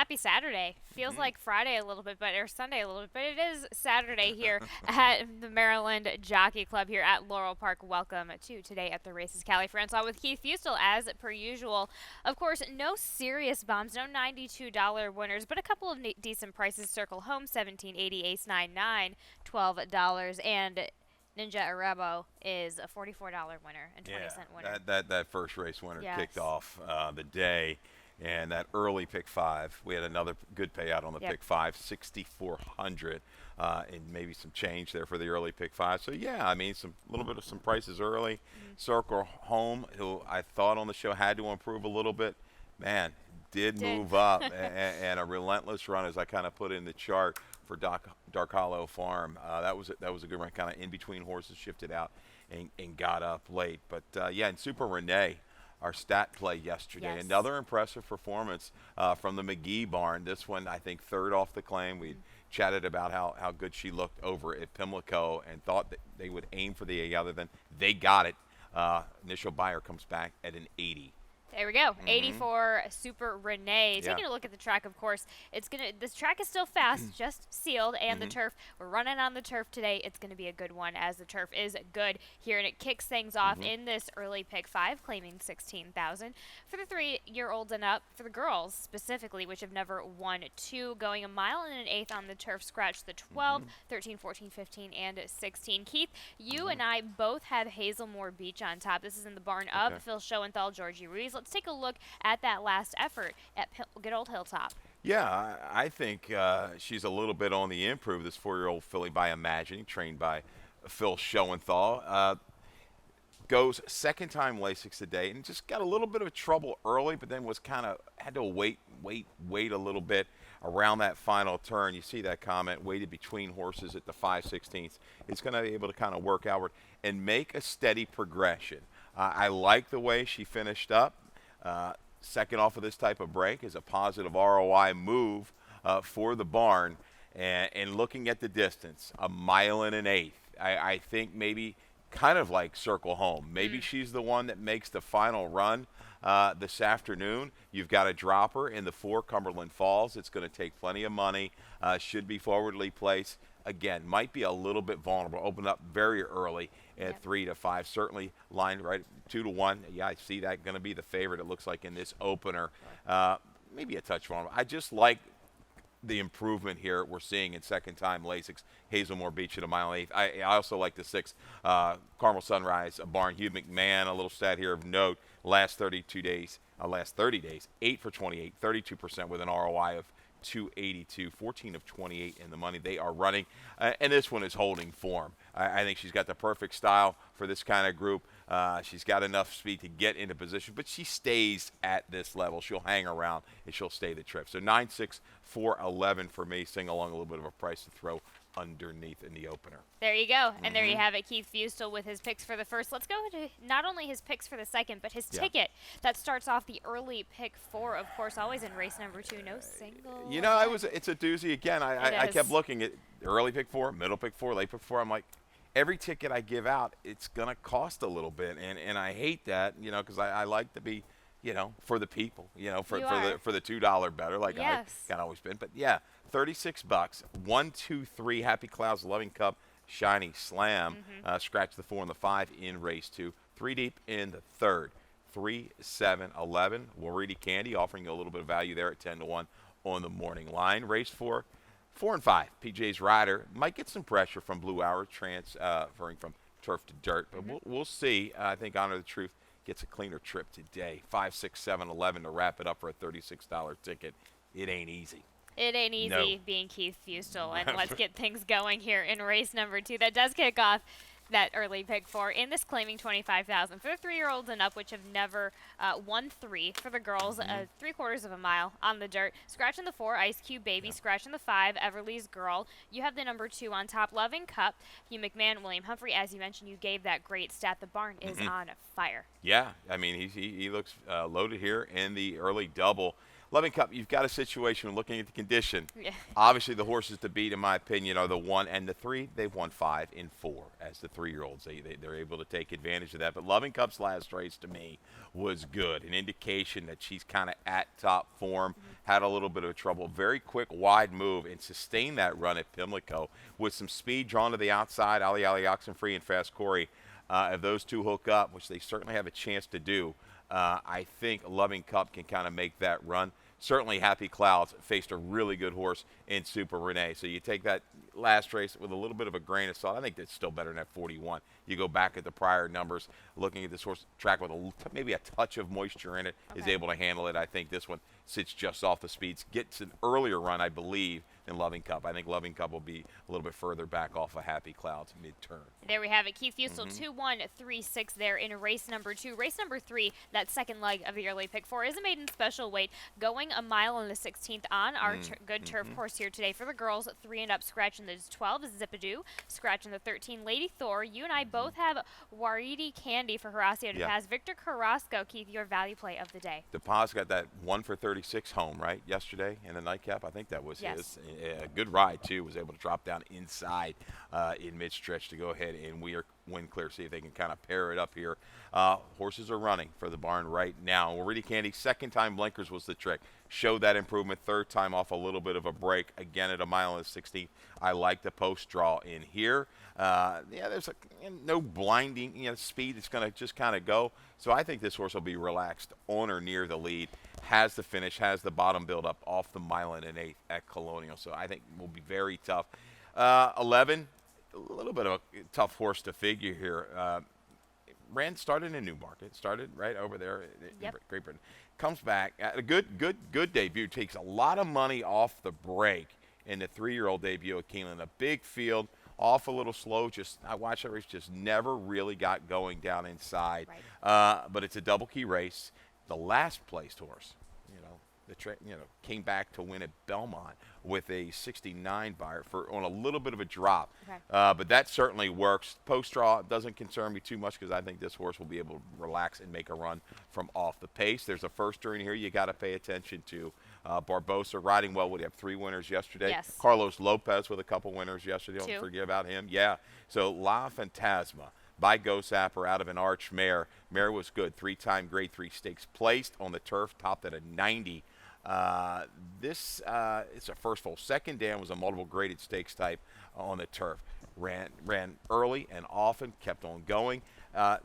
happy Saturday. Feels like Friday a little bit, or Sunday a little bit, but it is Saturday here at the Maryland Jockey Club here at Laurel Park. Welcome to Today at the Races. Callie Francois with Keith Fustel as per usual. Of course, no serious bombs, no $92 winners, but a couple of decent prices. Circle Home, $17.80, Ace 9 $12, and Ninja Arabo is a $44 winner and 20-cent winner. That first race winner Yes. kicked off the day, and that early pick 5. We had another good payout on the pick 5, 6,400, and maybe some change there for the early pick 5. So yeah, I mean, some little bit of some prices early. Circle Home, who I thought on the show had to improve a little bit, man, did move up, and a relentless run, as I kind of put in the chart for Dark Hollow Farm. That was a good run, kind of in between horses, shifted out and got up late. But yeah, and Super Renee, our stat play yesterday, another impressive performance from the McGee barn. This one, I think, third off the claim. We chatted about how good she looked over at Pimlico and thought that they would aim for the A other than they got it. Initial buyer comes back at an 80. There we go. 84 Super Renee. Taking a look at the track, of course, this track is still fast, just sealed, and the turf. We're running on the turf today. It's going to be a good one as the turf is good here, and it kicks things off in this early pick 5, claiming 16,000 for the 3-year-olds and up. For the girls specifically, which have never won 2, going a mile and an eighth on the turf. Scratch the 12, 13, 14, 15, and 16. Keith, you and I both have Hazelmore Beach on top. This is in the barn of Phil Schoenthal, Georgie Ruiz. Let's take a look at that last effort at good old Hilltop. Yeah, I think she's a little bit on the improve, this 4-year-old filly by Imagining, trained by Phil Schoenthal. Goes second time Lasix today and just got a little bit of trouble early, but then was kind of had to wait a little bit around that final turn. You see that comment, waited between horses at the 5/16. It's going to be able to kind of work outward and make a steady progression. I like the way she finished up. Second off of this type of break is a positive ROI move for the barn. And looking at the distance, a mile and an eighth, I think maybe kind of like Circle Home. Maybe she's the one that makes the final run this afternoon. You've got a dropper in the 4 Cumberland Falls. It's going to take plenty of money. Should be forwardly placed. Again, might be a little bit vulnerable. Open up very early at 3 to 5. Certainly lined right 2 to 1. Yeah, I see that going to be the favorite. It looks like in this opener. Maybe a touch vulnerable. I just like the improvement here we're seeing in second time Lasix, Hazelmore Beach at a mile and eighth. I also like the 6 Carmel Sunrise barn. Hugh McMahon, a little stat here of note. Last 30 days, 8 for 28, 32% with an ROI of 282, 14 of 28 in the money. They are running, and this one is holding form. I think she's got the perfect style for this kind of group. She's got enough speed to get into position, but she stays at this level. She'll hang around, and she'll stay the trip. So 9, 6, 4, 11 for me. Sing along, a little bit of a price to throw underneath in the opener. There you go. And there you have it. Keith Fustel with his picks for the first. Let's go to not only his picks for the second, but his ticket that starts off the early pick 4, of course, always in race number 2. No single. You know, it's a doozy again. I kept looking at early pick 4, middle pick 4, late pick 4. I'm like, every ticket I give out, it's going to cost a little bit. And I hate that, you know, because I like to be, you know, for the people, you know, for the $2 better, like I've kind of always been. But yeah, $36. 1, 2, 3. Happy Clouds, Loving Cup, Shiny Slam. Scratch the 4 and the 5 in race 2. 3 deep in the third. 3, 7, 11. Waridi Candy offering you a little bit of value there at 10 to 1 on the morning line. Race 4. 4 and 5. PJ's Rider might get some pressure from Blue Hour transferring from turf to dirt, but we'll see. I think Honor the Truth gets a cleaner trip today. 5, 6, 7, 11 to wrap it up for a $36 ticket. It ain't easy. It ain't easy being Keith Fustel, and let's get things going here in race number 2. That does kick off that early pick 4 in this, claiming 25,000 for the 3-year-olds and up, which have never won 3. For the girls, 3/4 of a mile on the dirt. Scratching the 4, Ice Cube Baby. Scratching the 5, Everly's Girl. You have the number 2 on top, Loving Cup. Hugh McMahon, William Humphrey. As you mentioned, you gave that great stat. The barn is on fire. Yeah, I mean, he looks loaded here in the early double. Loving Cup, you've got a situation looking at the condition. Yeah. Obviously, the horses to beat, in my opinion, are the 1 and the 3. They've won 5 in 4 as the 3-year-olds. They're able to take advantage of that. But Loving Cup's last race, to me, was good. An indication that she's kind of at top form, had a little bit of trouble. Very quick, wide move and sustained that run at Pimlico with some speed drawn to the outside. Ali Oxenfree and Fast Corey, if those two hook up, which they certainly have a chance to do, I think Loving Cup can kind of make that run. Certainly Happy Clouds faced a really good horse in Super Renee. So you take that last race with a little bit of a grain of salt. I think that's still better than that 41. You go back at the prior numbers, looking at this horse track with maybe a touch of moisture in it, is able to handle it. I think this one sits just off the speeds, gets an earlier run, I believe, than Loving Cup. I think Loving Cup will be a little bit further back off of Happy Clouds mid-turn. There we have it. Keith Fusel, 2-1-3-6 there in race number 2. Race number 3, that second leg of the early pick 4, is a maiden special weight, going a mile and the 16th on our good turf course here today. For the girls, 3 and up, scratching the 12 is Zippadoo, scratching the 13, Lady Thor. You and I both have Waridi Candy for Horacio to pass. Victor Carrasco, Keith, your value play of the day. DePaz got that 1 for 36 home, right, yesterday in the nightcap. I think that was his. A good ride, too. Was able to drop down inside in mid-stretch to go ahead and win clear. See if they can kind of pair it up here. Horses are running for the barn right now. Waridi Candy, second time blinkers was the trick. Showed that improvement. Third time off a little bit of a break. Again at a mile and 16th. I like the post draw in here. There's no blinding speed. It's going to just kind of go. So I think this horse will be relaxed on or near the lead. Has the finish, has the bottom build up off the mile and an 8th at Colonial. So I think will be very tough. 11, a little bit of a tough horse to figure here. Started in Newmarket, started right over there in Great Britain. Comes back at a good debut. Takes a lot of money off the break in the 3-year-old debut at Keeneland. A big field, off a little slow. I watched that race, just never really got going down inside. Right. But it's a double key race. The last placed horse, came back to win at Belmont with a 69 buyer on a little bit of a drop. Okay. But that certainly works. Post draw doesn't concern me too much because I think this horse will be able to relax and make a run from off the pace. There's a first during here you got to pay attention to. Barbosa riding well. Would have 3 winners yesterday. Yes. Carlos Lopez with a couple winners yesterday. 2. Don't forget about him. Yeah. So La Fantasma by Go Sapper out of an Arch mare. Mare was good. 3-time Grade 3 stakes placed on the turf, topped at a 90. This it's a first full. Second down was a multiple graded stakes type on the turf. Ran early and often, kept on going.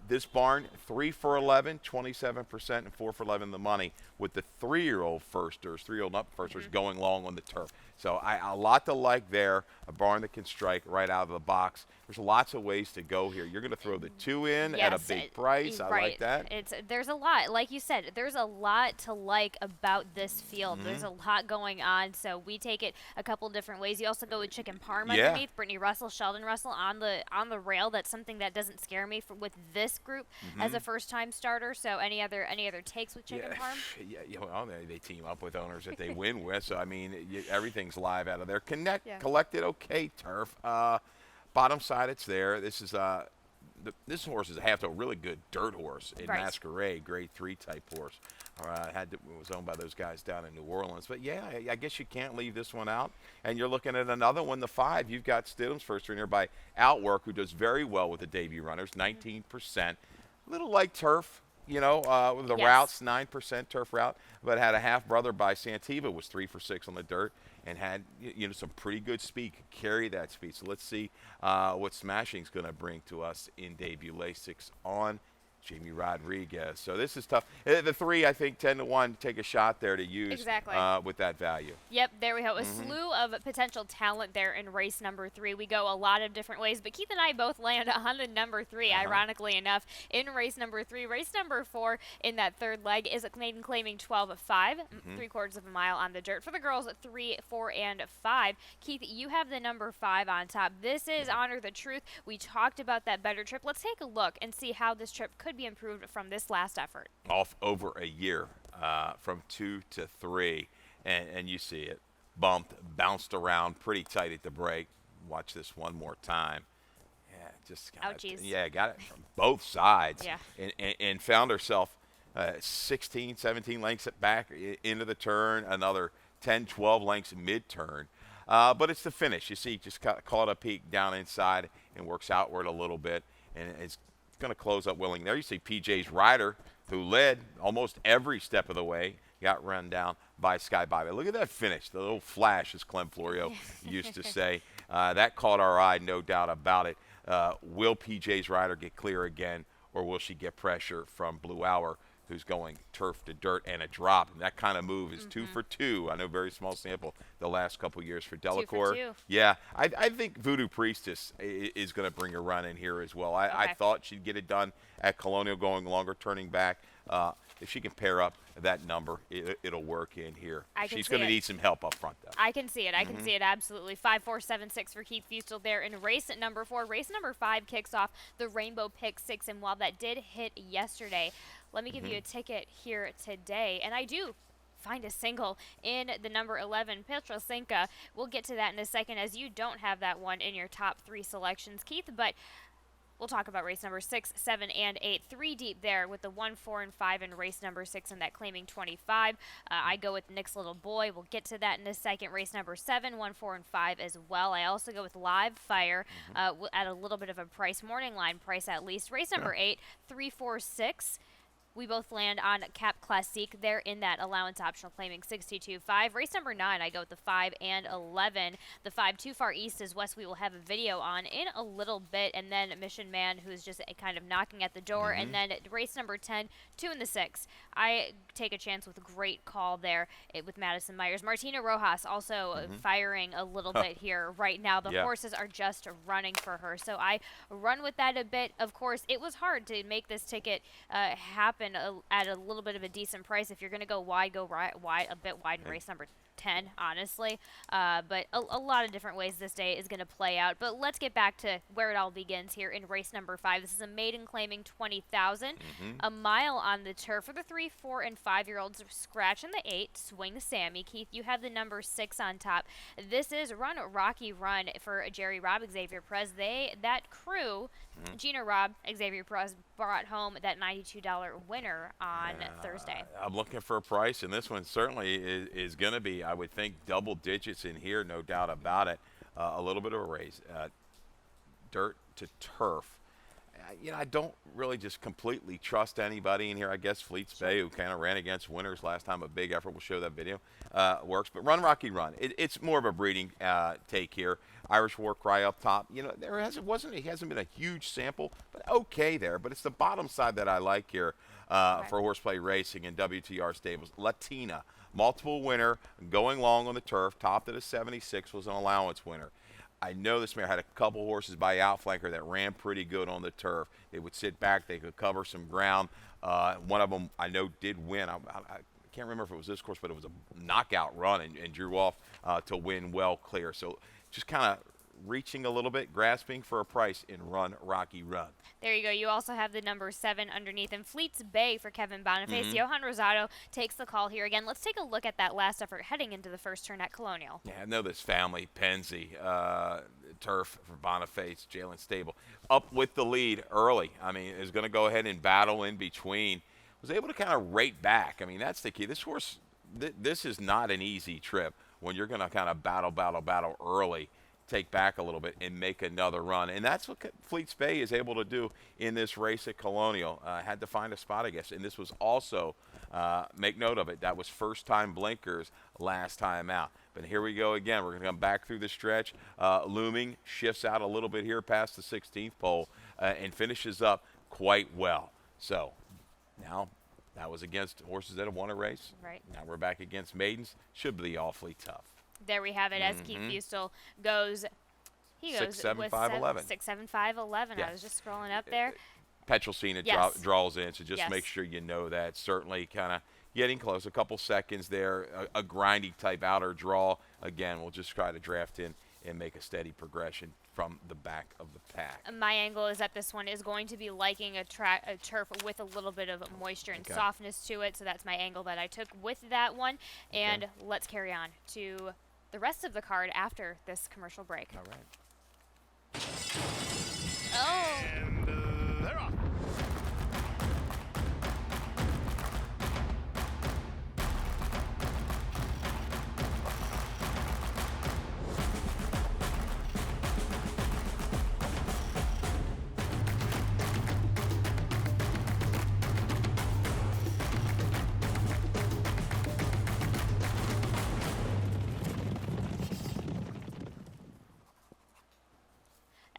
This barn, 3 for 11, 27%, and 4 for 11 the money, with the 3-year-old firsters, 3-year-old up firsters going long on the turf. So a lot to like there, a barn that can strike right out of the box. There's lots of ways to go here. You're going to throw the 2 in at a big price. I like that. There's a lot. Like you said, there's a lot to like about this field. There's a lot going on, so we take it a couple different ways. You also go with Chicken Parm underneath. Brittany Russell, Sheldon Russell on the rail. That's something that doesn't scare me with this group as a first-time starter. So any other takes with Chicken Parm? Well, they team up with owners that they win with. So, I mean, everything's live out of there. Collected okay turf. Bottom side, it's there. This is this horse is half to a really good dirt horse in Masquerade, Grade 3 type horse. Was owned by those guys down in New Orleans. But, yeah, I guess you can't leave this one out. And you're looking at another one, the 5. You've got Stidham's first in here by Outwork, who does very well with the debut runners, 19%. A little like turf. With the routes, 9% turf route, but had a half-brother by Santiva, was 3 for 6 on the dirt, and had some pretty good speed, could carry that speed. So let's see what Smashing's going to bring to us in debut. Lasix on Jamie Rodriguez. So this is tough. The 3, I think, 10-1, take a shot there to use with that value. Yep, there we go. A slew of potential talent there in race number 3. We go a lot of different ways, but Keith and I both land on the number 3, ironically enough, in race number 3. Race number 4 in that third leg is a maiden claiming 12-5, 3/4 of a mile on the dirt. For the girls, 3, 4, and 5. Keith, you have the number 5 on top. This is Honor the Truth. We talked about that better trip. Let's take a look and see how this trip could be improved from this last effort. Off over a year, from 2 to 3, and you see it. Bumped, bounced around pretty tight at the break. Watch this one more time. Yeah, just got it from both sides. Yeah. And found herself 16, 17 lengths back into the turn, another 10, 12 lengths mid-turn. But it's the finish. You see, just caught a peak down inside and works outward a little bit, and it's going to close up willing there. You see PJ's rider, who led almost every step of the way, got run down by Sky Bobby. Look at that finish, the little flash, as Clem Florio used to say. That caught our eye, no doubt about it. Will PJ's rider get clear again, or will she get pressure from Blue Hour, who's going turf to dirt and a drop? And that kind of move is 2 for 2. I know, very small sample the last couple years for Delacour. 2 for 2. Yeah, I think Voodoo Priestess is going to bring a run in here as well. I thought she'd get it done at Colonial, going longer, turning back. If she can pair up that number, it'll work in here. She's going to need some help up front, though. I can see it. I can see it, absolutely. 5-4-7-6 for Keith Fustel there in race number 4. Race number 5 kicks off the Rainbow Pick 6, and while that did hit yesterday, let me give you a ticket here today, and I do find a single in the number 11, Petrosenka. We'll get to that in a second, as you don't have that one in your top 3 selections, Keith, but we'll talk about race number 6, 7, and 8. 3 deep there with the 1, 4, and 5 in race number 6 and that claiming 25. I go with Nick's Little Boy. We'll get to that in a second. Race number 7, 1, 4, and 5 as well. I also go with Live Fire at a little bit of a price. Morning line price at least. Race number 8, 3, 4, 6. We both land on Cap Classique there in that allowance optional claiming 62.5. Race number 9, I go with the 5 and 11. The 5 Too Far East is West. We will have a video on in a little bit. And then Mission Man, who's just kind of knocking at the door. And then race number 10, 2 and the 6. I take a chance with a great call there with Madison Myers. Martina Rojas also firing a little bit here right now. The horses are just running for her. So I run with that a bit. Of course, it was hard to make this ticket happen at a little bit of a decent price. If you're going to go wide, wide, a bit wide in race number 10, honestly. But a lot of different ways this day is going to play out. But let's get back to where it all begins here in race number 5. This is a maiden claiming 20,000. A mile on the turf for the 3, 4, and 5-year-olds. Scratch in the 8. Swing Sammy. Keith, you have the number 6 on top. This is Run Rocky Run for Jerry Robb, Xavier Perez. That crew, Gina Robb, Xavier Perez, brought home that $92 winner on Thursday. I'm looking for a price, and this one certainly is going to be, I would think, double digits in here, no doubt about it. A little bit of a raise. Dirt to turf. I don't really just completely trust anybody in here. I guess Fleets Bay, who kind of ran against winners last time, a big effort. We'll show that video. Works. But Run Rocky Run. It's more of a breeding take here. Irish War Cry up top. He hasn't been a huge sample, but okay there. But it's the bottom side that I like here for horseplay racing and WTR stables. Latina, multiple winner, going long on the turf, topped at a 76, was an allowance winner. I know this mare had a couple horses by Outflanker that ran pretty good on the turf. They would sit back. They could cover some ground. One of them I know did win. I can't remember if it was this course, but it was a knockout run and drew off to win well clear. So just kind of reaching a little bit, grasping for a price in Run Rocky Run. There you go. You also have the number 7 underneath. And Fleets Bay for Kevin Boniface. Johan Rosado takes the call here again. Let's take a look at that last effort heading into the first turn at Colonial. Yeah, I know this family, Penzi, turf for Boniface, Jalen Stable, up with the lead early. I mean, is going to go ahead and battle in between. Was able to kind of rate back. I mean, that's the key. This horse, this is not an easy trip when you're going to kind of battle early, take back a little bit and make another run. And that's what Fleets Bay is able to do in this race at Colonial. Had to find a spot, I guess. And this was also, make note of it, that was first time blinkers last time out. But here we go again. We're going to come back through the stretch. Looming shifts out a little bit here past the 16th pole and finishes up quite well. So now that was against horses that have won a race. Right. Now we're back against maidens. Should be awfully tough. There we have it as Keith Fustel goes. He goes 6, 7, with 5, 11. 6, 7, 5, 11. Yeah. I was just scrolling up there. Petrosina draws in, so just make sure you know that. Certainly kind of getting close. A couple seconds there. A grindy type outer draw. Again, we'll just try to draft in and make a steady progression from the back of the pack. My angle is that this one is going to be liking a turf with a little bit of moisture and softness to it, so that's my angle that I took with that one. And let's carry on to the rest of the card after this commercial break. All right. Oh! And they're off.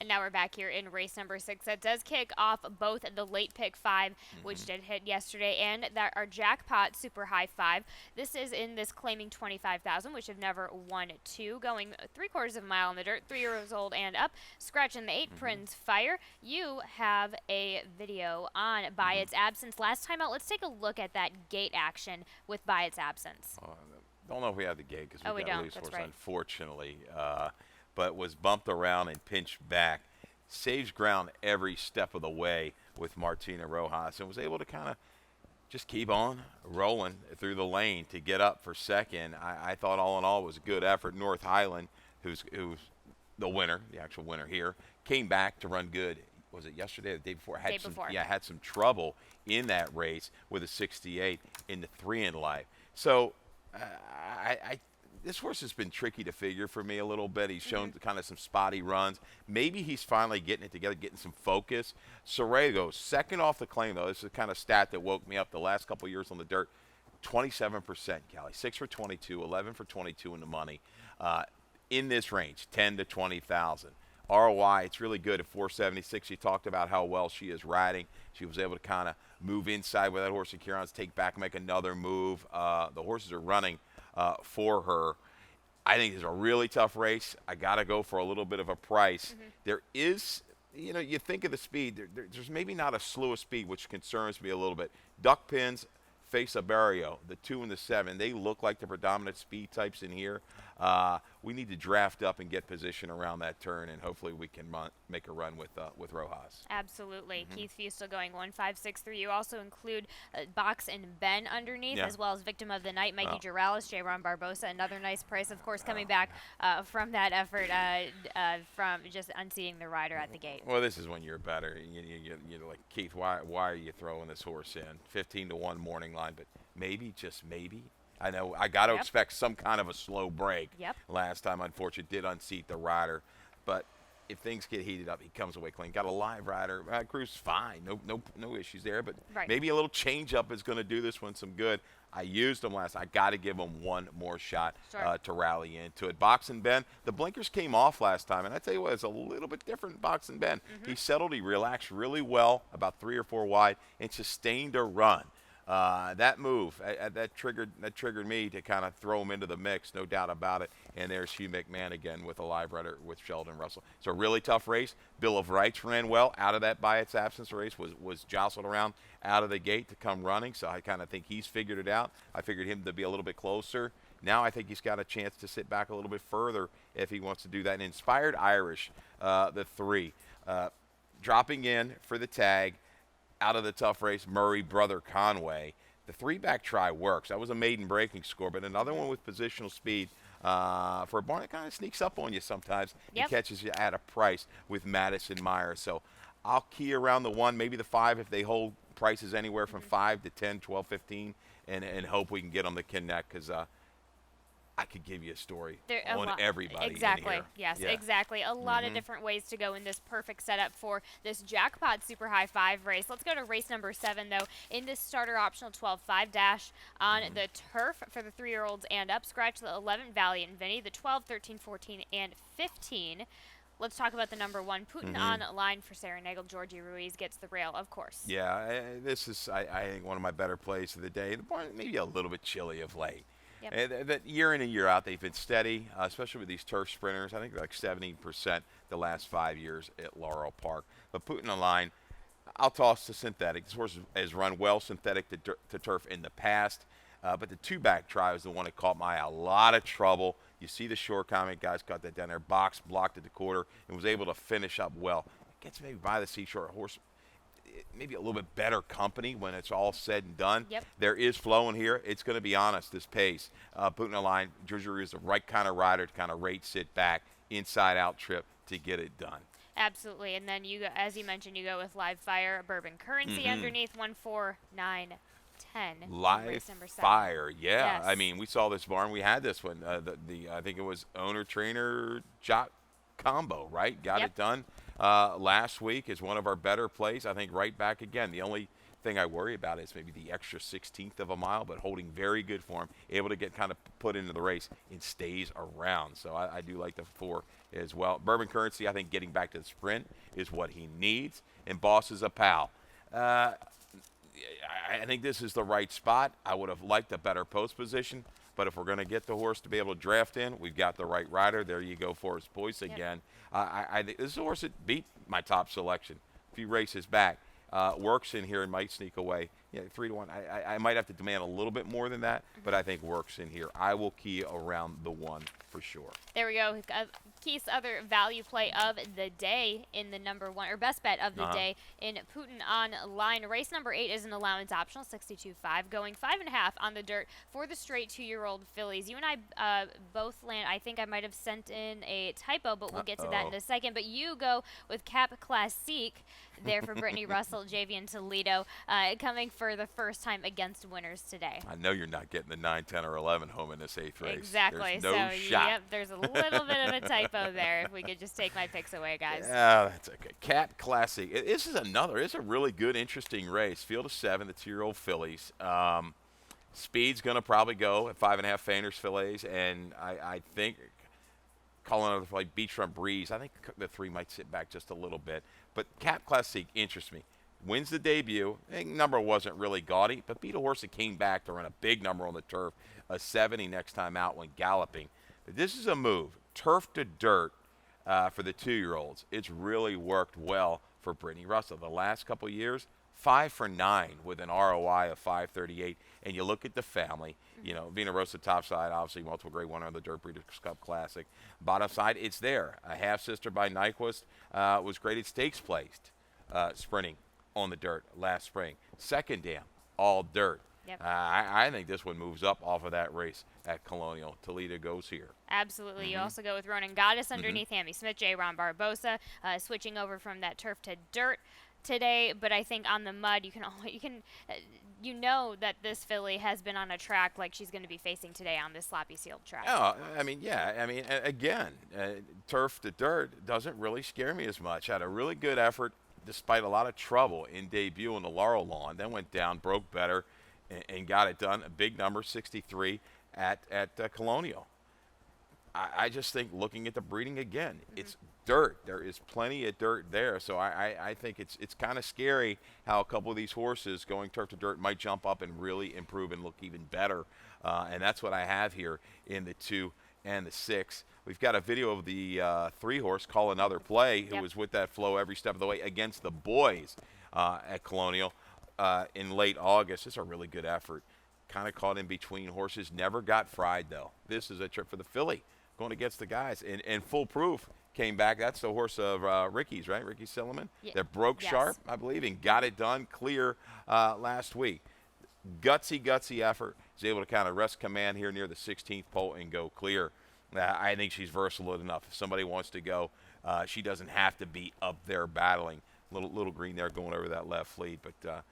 And now we're back here in race number 6. That does kick off both the late pick 5, which did hit yesterday, and that our jackpot super high 5. This is in this claiming 25,000, which have never won 2, going 3/4 of a mile in the dirt, 3 years old and up, scratching the 8 Prince Fire. You have a video on By Its Absence. Last time out, let's take a look at that gate action with By Its Absence. Don't know if we have the gate because we got don't. loose That's horse, right. unfortunately. But was bumped around and pinched back. Saves ground every step of the way with Martina Rojas and was able to kind of just keep on rolling through the lane to get up for second. I thought all in all it was a good effort. North Highland, who's the winner, the actual winner here, came back to run good. Was it yesterday or the day before? Had some trouble in that race with a 68 in the 3 in life. So this horse has been tricky to figure for me a little bit. He's shown kind of some spotty runs. Maybe he's finally getting it together, getting some focus. Sorrego, second off the claim, though. This is the kind of stat that woke me up the last couple of years on the dirt. 27%, Callie. 6 for 22, 11 for 22 in the money. In this range, 10 to 20,000. ROI, it's really good at 476. She talked about how well she is riding. She was able to kind of move inside with that horse in Kieran's, take back, make another move. The horses are running for her. I think it's a really tough race. I got to go for a little bit of a price. There is, you think of the speed. There's maybe not a slew of speed, which concerns me a little bit. Duck Pins, Face a Barrio, the 2 and the 7, they look like the predominant speed types in here. We need to draft up and get position around that turn, and hopefully we can make a run with Rojas. Absolutely. Keith Fustel going 1-5-6-3. You also include Box and Ben underneath, as well as Victim of the Night, Mikey Girales, J-Ron Barbosa, another nice price, of course, coming back from that effort from just unseating the rider at the gate. Well, this is when you're better. You're like, Keith, why are you throwing this horse in? 15 to 1 morning line, but maybe, just maybe. I know I got to expect some kind of a slow break. Last time, unfortunately, did unseat the rider. But if things get heated up, he comes away clean. Got a live rider. Crew's fine. No issues there. But maybe a little change-up is going to do this one some good. I used him last. I got to give him one more shot to rally into it. Box and Ben, the blinkers came off last time. And I tell you what, it's a little bit different Box and Ben. He settled. He relaxed really well, about 3 or 4 wide, and sustained a run. That move that triggered me to kind of throw him into the mix, no doubt about it. And there's Hugh McMahon again with a live rider with Sheldon Russell. It's a really tough race. Bill of Rights ran well out of that By Its Absence race, was jostled around out of the gate to come running. So I kind of think he's figured it out. I figured him to be a little bit closer. Now I think he's got a chance to sit back a little bit further if he wants to do that. And Inspired Irish, the 3, dropping in for the tag. Out of the tough race, Murray, Brother Conway. The 3-back try works. That was a maiden breaking score, but another one with positional speed for a barn that kind of sneaks up on you sometimes and catches you at a price with Madison Meyer. So I'll key around the 1, maybe the 5 if they hold prices anywhere from 5 to 10, 12, 15, and hope we can get them to connect because I could give you a story on everybody. Exactly. In here. Yes, exactly. A lot of different ways to go in this perfect setup for this jackpot super high 5 race. Let's go to race number 7, though. In this starter optional 12-5 dash on the turf for the 3-year-olds and up. Scratch the 11 Valiant Vinny, the 12, 13, 14, and 15. Let's talk about the number 1, Putin on line for Sarah Nagel. Georgie Ruiz gets the rail, of course. Yeah, this is, I think, one of my better plays of the day. The barn maybe a little bit chilly of late. And that year in and year out, they've been steady, especially with these turf sprinters. I think they're like 70% the last 5 years at Laurel Park. But Putin on line, I'll toss to synthetic. This horse has run well synthetic to turf in the past. But the 2-back try was the one that caught my eye. A lot of trouble. You see the short comment guys got that down there. Box blocked at the quarter and was able to finish up well. Gets maybe by the seashore. Horse maybe a little bit better company when it's all said and done. There is flow in here. It's going to be honest, this pace. Putin line, Georgia is the right kind of rider to kind of rate, sit back, inside-out trip to get it done. Absolutely. And then, you go, as you mentioned, you go with Live Fire, Bourbon Currency underneath 1, 4, 9, 10. Live Fire, yeah. I mean, we saw this barn. We had this one. I think it was owner-trainer jock combo, right? Got it done. Last week is one of our better plays. I think right back again. The only thing I worry about is maybe the extra 16th of a mile, but holding very good form, able to get kind of put into the race and stays around. So I do like the 4 as well. Bourbon Currency, I think getting back to the sprint is what he needs. And Boss is a pal. I think this is the right spot. I would have liked a better post position, but if we're going to get the horse to be able to draft in, we've got the right rider. There you go, Forrest Boyce again. I think this is a horse that beat my top selection a few races back. Works in here and might sneak away. 3-1. I might have to demand a little bit more than that, but I think Works in here. I will key around the 1 for sure. There we go. Keith's other value play of the day in the number 1, or best bet of the day in Putin Online. Race number 8 is an allowance optional, 62.5, going 5.5 on the dirt for the straight 2-year-old fillies. You and I both land. I think I might have sent in a typo, but we'll get to that in a second. But you go with Cap Classique there for Brittany Russell, Javian Toledo, coming for the first time against winners today. I know you're not getting the 9, 10, or 11 home in this 8th race. Exactly. There's no shot. Yep, there's a little bit of a typo there. If we could just take my picks away, guys. Yeah, that's okay. Cat Classic. This is it's a really good, interesting race. Field of 7, the 2-year-old fillies. Speed's going to probably go at 5.5 Feiners fillets, and I think calling another like Beachfront Breeze, I think the 3 might sit back just a little bit. But Cap Classic interests me. Wins the debut. I think number wasn't really gaudy, but beat a horse that came back to run a big number on the turf, a 70 next time out when galloping. But this is a move, turf to dirt for the 2-year-olds. It's really worked well for Brittany Russell. The last couple years, 5 for 9 with an ROI of 538. And you look at the family, Vina Rosa topside, obviously multiple grade winner of the Dirt Breeders' Cup Classic. Bottom side, it's there. A half-sister by Nyquist was graded stakes placed sprinting on the dirt last spring. Second dam, all dirt. Yep. I think this one moves up off of that race at Colonial. Toledo goes here. Absolutely. You also go with Ronan Goddess underneath Hammy Smith, J. Ron Barbosa, switching over from that turf to dirt today. But I think on the mud, you know that this filly has been on a track like she's going to be facing today on this sloppy sealed track. Oh, again, turf to dirt doesn't really scare me as much. Had a really good effort despite a lot of trouble in debut on the Laurel lawn. Then went down, broke better, and got it done. A big number, 63 at Colonial. I just think looking at the breeding again, it's dirt. There is plenty of dirt there. So I think it's kind of scary how a couple of these horses going turf to dirt might jump up and really improve and look even better. And that's what I have here in the 2 and the 6. We've got a video of the 3-horse, Call Another Play, who was with that flow every step of the way against the boys at Colonial in late August. It's a really good effort. Kind of caught in between horses. Never got fried, though. This is a trip for the filly going against the guys. And Full Proof came back. That's the horse of Ricky's, right? Ricky Silliman. That broke sharp, I believe, and got it done clear last week. Gutsy effort. He's able to kind of rest command here near the 16th pole and go clear. I think she's versatile enough. If somebody wants to go, she doesn't have to be up there battling. Little green there going over that left lead. But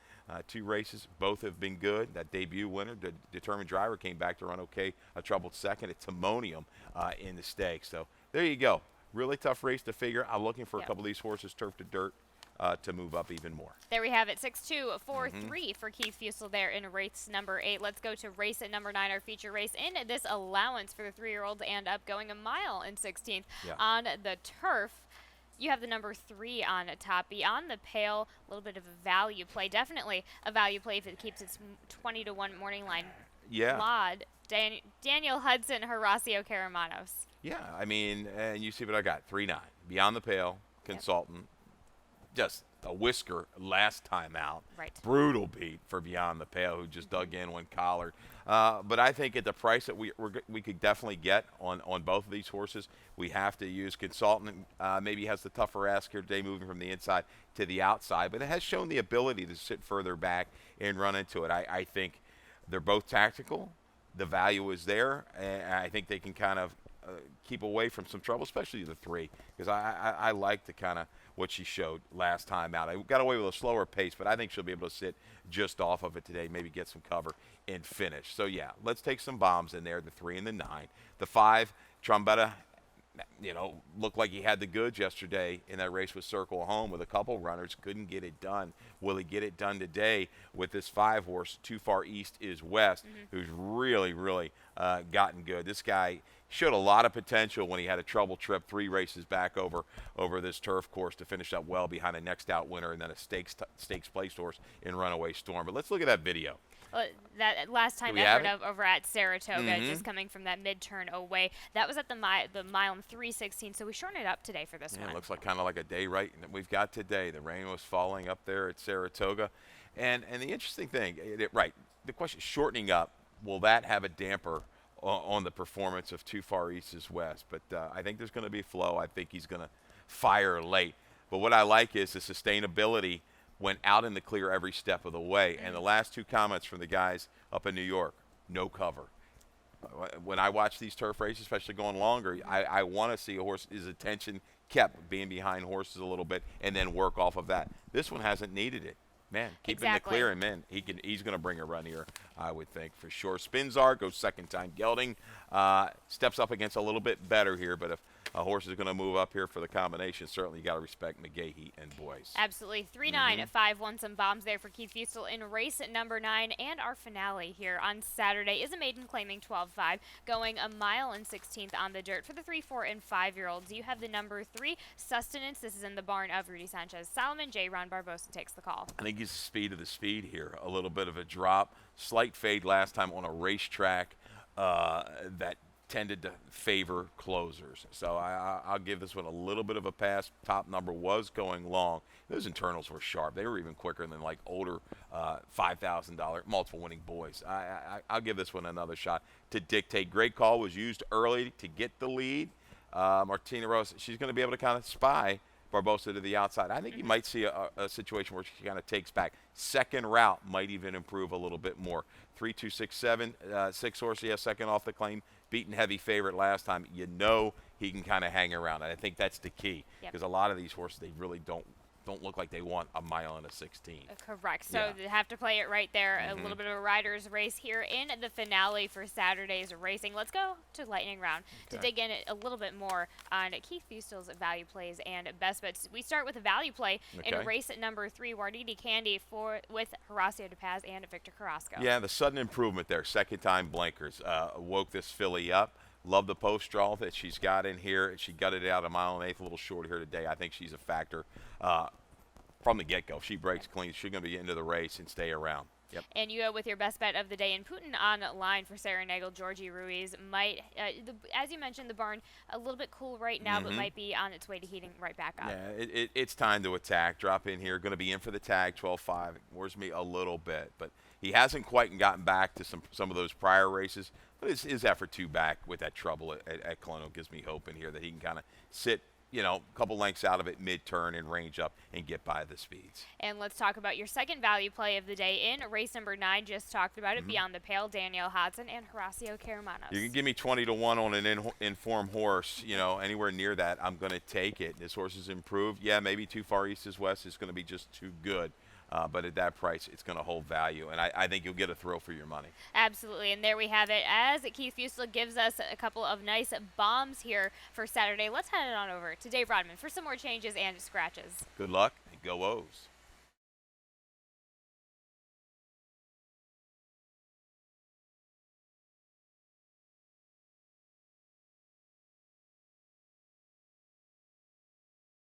2 races, both have been good. That debut winner, the determined driver, came back to run okay. A troubled second at Timonium in the stakes. So there you go. Really tough race to figure. I'm looking for a couple of these horses turf to dirt to move up even more. There we have it, 6-2, 4-3 for Keith Fusel there in race number 8. Let's go to race at number 9, our feature race in this allowance for the 3-year-olds and up, going a mile in 16th on the turf. You have the number 3 on top. Beyond the Pale, a little bit of a value play. Definitely a value play if it keeps its 20-1 morning line. Mod, Daniel Hudson, Horacio Caramanos. Yeah, and you see what I got. 3-9. Beyond the Pale, Consultant. Just a whisker last time out. Right. Brutal beat for Beyond the Pale, who just dug in when collared. But I think at the price that we could definitely get on both of these horses, we have to use Consultant. Maybe has the tougher ask here today, moving from the inside to the outside, but it has shown the ability to sit further back and run into it. I think they're both tactical. The value is there, and I think they can kind of keep away from some trouble, especially the 3, because I like the kind of what she showed last time out. I got away with a slower pace, but I think she'll be able to sit just off of it today, maybe get some cover and finish. So, yeah, let's take some bombs in there, the 3 and the 9. The 5, Trombetta, looked like he had the goods yesterday in that race with Circle Home with a couple runners. Couldn't get it done. Will he get it done today with this 5-horse, Too Far East is West, who's really, really gotten good? This guy showed a lot of potential when he had a trouble trip 3 races back over this turf course to finish up well behind a next out winner and then a stakes placed horse in Runaway Storm. But let's look at that video. That last time effort over at Saratoga, just coming from that mid-turn away. That was at the mile and 3:16, so we shortened it up today for this one. It looks like kind of like a day right that we've got today. The rain was falling up there at Saratoga. And the interesting thing, the question, shortening up, will that have a damper on the performance of Too Far East is West? But I think there's going to be flow. I think he's going to fire late. But what I like is the sustainability went out in the clear every step of the way. And the last 2 comments from the guys up in New York, no cover. When I watch these turf races, especially going longer, I want to see a horse, his attention kept being behind horses a little bit and then work off of that. This one hasn't needed it. Man, keeping the clear, and man, he's going to bring a run here, I would think, for sure. Spinzar goes second time gelding, steps up against a little bit better here, but if a horse is going to move up here for the combination, certainly you got to respect McGahee and Boyce. Absolutely. 3-9-5 won some bombs there for Keith Fusel in race at number 9, and our finale here on Saturday is a maiden claiming 12-5, going a mile and 16th on the dirt for the 3, 4, and 5-year-olds. You have the number 3 Sustenance. This is in the barn of Rudy Sanchez Solomon. J. Ron Barbosa takes the call. I think he's the speed of the speed here. A little bit of a drop, slight fade last time on a racetrack that tended to favor closers. So I'll give this one a little bit of a pass. Top number was going long. Those internals were sharp. They were even quicker than like older $5,000 multiple winning boys. I'll give this one another shot to dictate. Great call was used early to get the lead. Martina Rose, she's going to be able to kind of spy Barbosa to the outside. I think you might see a situation where she kind of takes back. Second route might even improve a little bit more. 3, 2, 6, 7, 6 horse, second off the claim. Beaten heavy favorite last time. He can kind of hang around. And I think that's the key because a lot of these horses, they really don't look like they want a mile and a 16. Correct. So they have to play it right there. A little bit of a rider's race here in the finale for Saturday's racing. Let's go to lightning round to dig in a little bit more on Keith Fusel's value plays and best bets. We start with a value play in race at number 3, Wardini Candy with Horacio De Paz and Victor Carrasco. Yeah, the sudden improvement there. Second time blankers woke this filly up. Love the post draw that she's got in here. She gutted it out a mile and 1/8, a little short here today. I think she's a factor from the get-go. If she breaks clean, she's going to be into the race and stay around. Yep. And you go with your best bet of the day. And Putin on line for Sarah Nagel. Georgie Ruiz might, as you mentioned, the barn a little bit cool right now, but might be on its way to heating right back up. Yeah, it's time to attack. Drop in here. Going to be in for the tag, 12-5. It worries me a little bit. But he hasn't quite gotten back to some of those prior races. But his effort to back with that trouble at Colonial gives me hope in here that he can kind of sit, a couple lengths out of it mid-turn and range up and get by the speeds. And let's talk about your second value play of the day in race number 9. Just talked about it. Beyond the Pale, Danielle Hodson and Horacio Caramanos. You can give me 20-1 on an informed horse. Anywhere near that, I'm going to take it. This horse has improved. Yeah, maybe Too Far East is West is going to be just too good. But at that price, it's going to hold value, and I think you'll get a thrill for your money. Absolutely, and there we have it. As Keith Fusel gives us a couple of nice bombs here for Saturday, let's head it on over to Dave Rodman for some more changes and scratches. Good luck, and go O's.